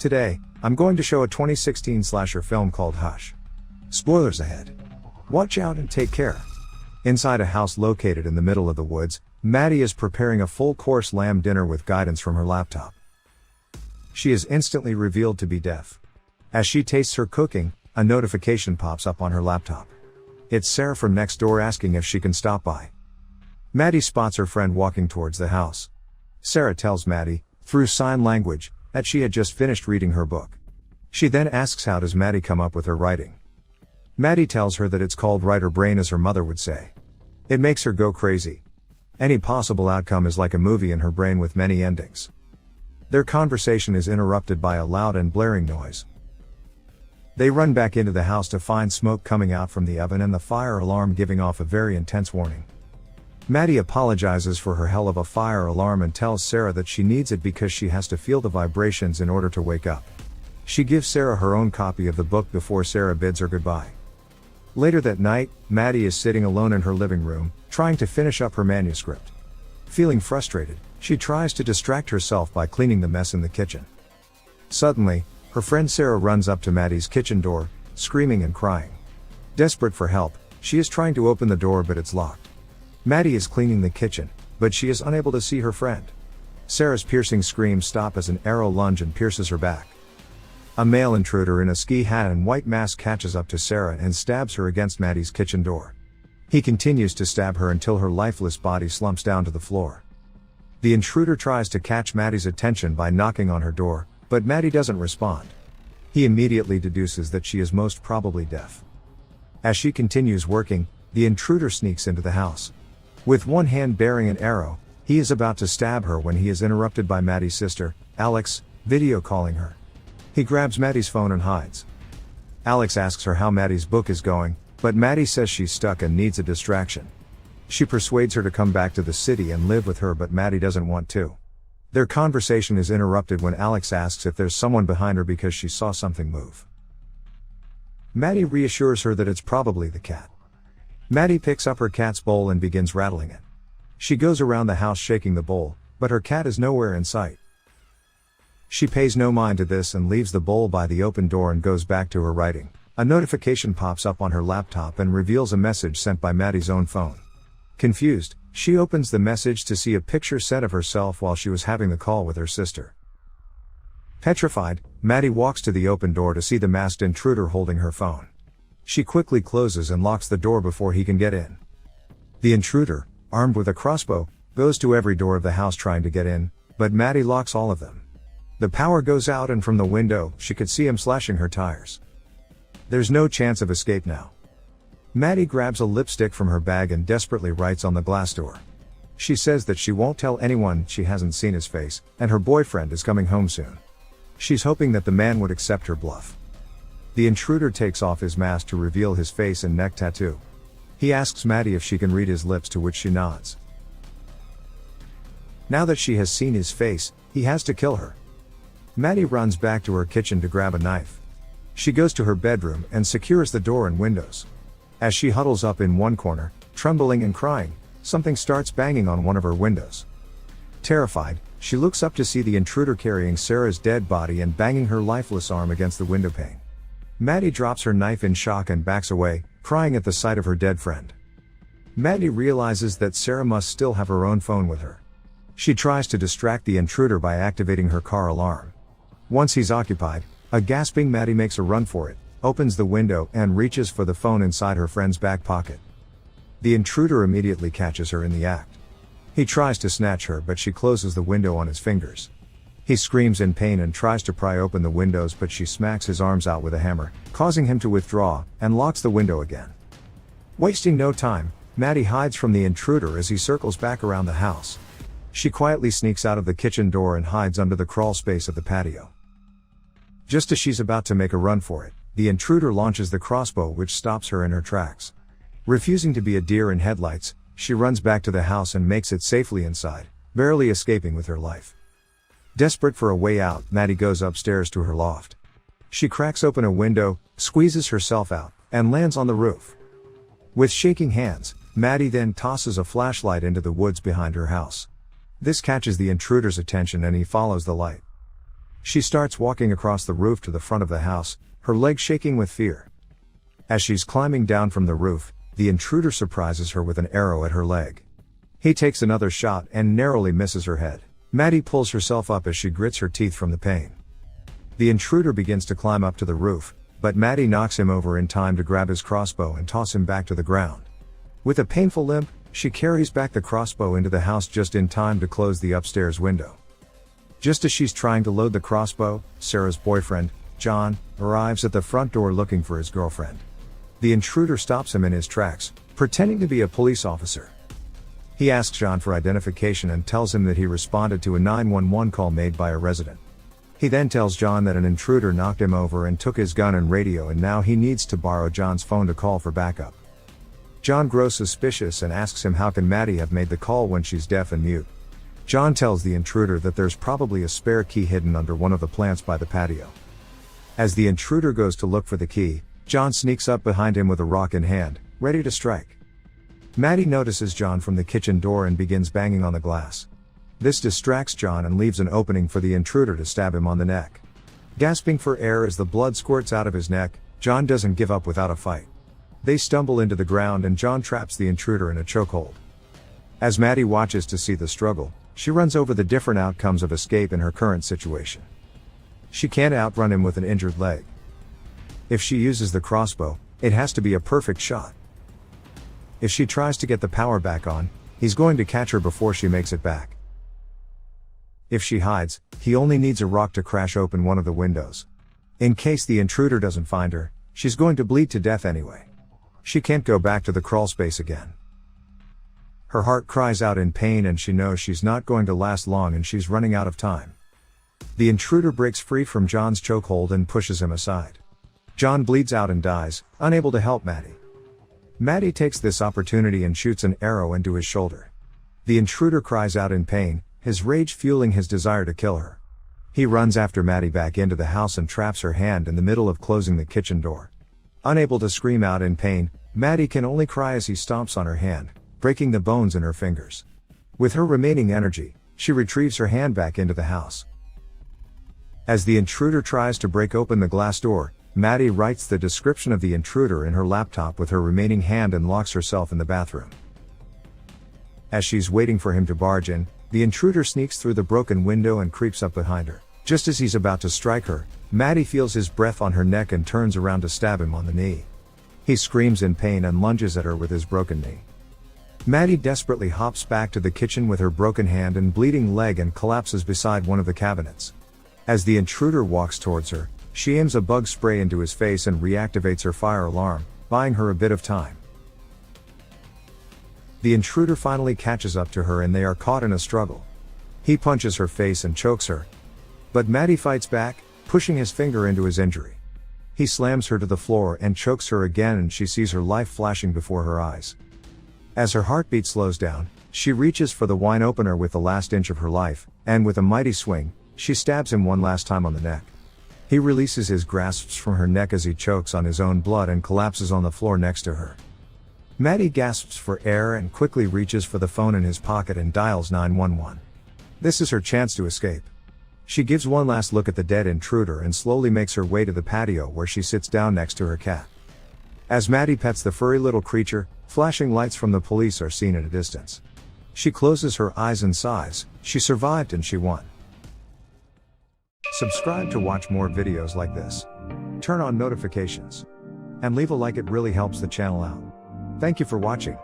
Today, I'm going to show a 2016 slasher film called Hush. Spoilers ahead. Watch out and take care. Inside a house located in the middle of the woods, Maddie is preparing a full-course lamb dinner with guidance from her laptop. She is instantly revealed to be deaf. As she tastes her cooking, a notification pops up on her laptop. It's Sarah from next door asking if she can stop by. Maddie spots her friend walking towards the house. Sarah tells Maddie, through sign language, that she had just finished reading her book. She then asks how does Maddie come up with her writing. Maddie tells her that it's called writer brain, as her mother would say. It makes her go crazy. Any possible outcome is like a movie in her brain with many endings. Their conversation is interrupted by a loud and blaring noise. They run back into the house to find smoke coming out from the oven and the fire alarm giving off a very intense warning. Maddie apologizes for her hell of a fire alarm and tells Sarah that she needs it because she has to feel the vibrations in order to wake up. She gives Sarah her own copy of the book before Sarah bids her goodbye. Later that night, Maddie is sitting alone in her living room, trying to finish up her manuscript. Feeling frustrated, she tries to distract herself by cleaning the mess in the kitchen. Suddenly, her friend Sarah runs up to Maddie's kitchen door, screaming and crying. Desperate for help, she is trying to open the door but it's locked. Maddie is cleaning the kitchen, but she is unable to see her friend. Sarah's piercing screams stop as an arrow lunges and pierces her back. A male intruder in a ski hat and white mask catches up to Sarah and stabs her against Maddie's kitchen door. He continues to stab her until her lifeless body slumps down to the floor. The intruder tries to catch Maddie's attention by knocking on her door, but Maddie doesn't respond. He immediately deduces that she is most probably deaf. As she continues working, the intruder sneaks into the house. With one hand bearing an arrow, he is about to stab her when he is interrupted by Maddie's sister, Alex, video calling her. He grabs Maddie's phone and hides. Alex asks her how Maddie's book is going, but Maddie says she's stuck and needs a distraction. She persuades her to come back to the city and live with her, but Maddie doesn't want to. Their conversation is interrupted when Alex asks if there's someone behind her because she saw something move. Maddie reassures her that it's probably the cat. Maddie picks up her cat's bowl and begins rattling it. She goes around the house shaking the bowl, but her cat is nowhere in sight. She pays no mind to this and leaves the bowl by the open door and goes back to her writing. A notification pops up on her laptop and reveals a message sent by Maddie's own phone. Confused, she opens the message to see a picture set of herself while she was having the call with her sister. Petrified, Maddie walks to the open door to see the masked intruder holding her phone. She quickly closes and locks the door before he can get in. The intruder, armed with a crossbow, goes to every door of the house trying to get in, but Maddie locks all of them. The power goes out and from the window, she could see him slashing her tires. There's no chance of escape now. Maddie grabs a lipstick from her bag and desperately writes on the glass door. She says that she won't tell anyone she hasn't seen his face, and her boyfriend is coming home soon. She's hoping that the man would accept her bluff. The intruder takes off his mask to reveal his face and neck tattoo. He asks Maddie if she can read his lips, to which she nods. Now that she has seen his face, he has to kill her. Maddie runs back to her kitchen to grab a knife. She goes to her bedroom and secures the door and windows. As she huddles up in one corner, trembling and crying, something starts banging on one of her windows. Terrified, she looks up to see the intruder carrying Sarah's dead body and banging her lifeless arm against the window pane. Maddie drops her knife in shock and backs away, crying at the sight of her dead friend. Maddie realizes that Sarah must still have her own phone with her. She tries to distract the intruder by activating her car alarm. Once he's occupied, a gasping Maddie makes a run for it, opens the window and reaches for the phone inside her friend's back pocket. The intruder immediately catches her in the act. He tries to snatch her, but she closes the window on his fingers. He screams in pain and tries to pry open the windows, but she smacks his arms out with a hammer, causing him to withdraw, and locks the window again. Wasting no time, Maddie hides from the intruder as he circles back around the house. She quietly sneaks out of the kitchen door and hides under the crawl space of the patio. Just as she's about to make a run for it, the intruder launches the crossbow, which stops her in her tracks. Refusing to be a deer in headlights, she runs back to the house and makes it safely inside, barely escaping with her life. Desperate for a way out, Maddie goes upstairs to her loft. She cracks open a window, squeezes herself out, and lands on the roof. With shaking hands, Maddie then tosses a flashlight into the woods behind her house. This catches the intruder's attention and he follows the light. She starts walking across the roof to the front of the house, her legs shaking with fear. As she's climbing down from the roof, the intruder surprises her with an arrow at her leg. He takes another shot and narrowly misses her head. Maddie pulls herself up as she grits her teeth from the pain. The intruder begins to climb up to the roof, but Maddie knocks him over in time to grab his crossbow and toss him back to the ground. With a painful limp, she carries back the crossbow into the house just in time to close the upstairs window. Just as she's trying to load the crossbow, Sarah's boyfriend, John, arrives at the front door looking for his girlfriend. The intruder stops him in his tracks, pretending to be a police officer. He asks John for identification and tells him that he responded to a 911 call made by a resident. He then tells John that an intruder knocked him over and took his gun and radio, and now he needs to borrow John's phone to call for backup. John grows suspicious and asks him how can Maddie have made the call when she's deaf and mute. John tells the intruder that there's probably a spare key hidden under one of the plants by the patio. As the intruder goes to look for the key, John sneaks up behind him with a rock in hand, ready to strike. Maddie notices John from the kitchen door and begins banging on the glass. This distracts John and leaves an opening for the intruder to stab him on the neck. Gasping for air as the blood squirts out of his neck, John doesn't give up without a fight. They stumble into the ground and John traps the intruder in a chokehold. As Maddie watches to see the struggle, she runs over the different outcomes of escape in her current situation. She can't outrun him with an injured leg. If she uses the crossbow, it has to be a perfect shot. If she tries to get the power back on, he's going to catch her before she makes it back. If she hides, he only needs a rock to crash open one of the windows. In case the intruder doesn't find her, she's going to bleed to death anyway. She can't go back to the crawl space again. Her heart cries out in pain and she knows she's not going to last long and she's running out of time. The intruder breaks free from John's chokehold and pushes him aside. John bleeds out and dies, unable to help Maddie. Maddie takes this opportunity and shoots an arrow into his shoulder. The intruder cries out in pain, his rage fueling his desire to kill her. He runs after Maddie back into the house and traps her hand in the middle of closing the kitchen door. Unable to scream out in pain, Maddie can only cry as he stomps on her hand, breaking the bones in her fingers. With her remaining energy, she retrieves her hand back into the house. As the intruder tries to break open the glass door, Maddie writes the description of the intruder in her laptop with her remaining hand and locks herself in the bathroom. As she's waiting for him to barge in, the intruder sneaks through the broken window and creeps up behind her. Just as he's about to strike her, Maddie feels his breath on her neck and turns around to stab him on the knee. He screams in pain and lunges at her with his broken knee. Maddie desperately hops back to the kitchen with her broken hand and bleeding leg and collapses beside one of the cabinets. As the intruder walks towards her, she aims a bug spray into his face and reactivates her fire alarm, buying her a bit of time. The intruder finally catches up to her and they are caught in a struggle. He punches her face and chokes her. But Maddie fights back, pushing his finger into his injury. He slams her to the floor and chokes her again and she sees her life flashing before her eyes. As her heartbeat slows down, she reaches for the wine opener with the last inch of her life, and with a mighty swing, she stabs him one last time on the neck. He releases his grasps from her neck as he chokes on his own blood and collapses on the floor next to her. Maddie gasps for air and quickly reaches for the phone in his pocket and dials 911. This is her chance to escape. She gives one last look at the dead intruder and slowly makes her way to the patio where she sits down next to her cat. As Maddie pets the furry little creature, flashing lights from the police are seen at a distance. She closes her eyes and sighs, she survived and she won. Subscribe to watch more videos like this. Turn on notifications. And leave a like, it really helps the channel out. Thank you for watching.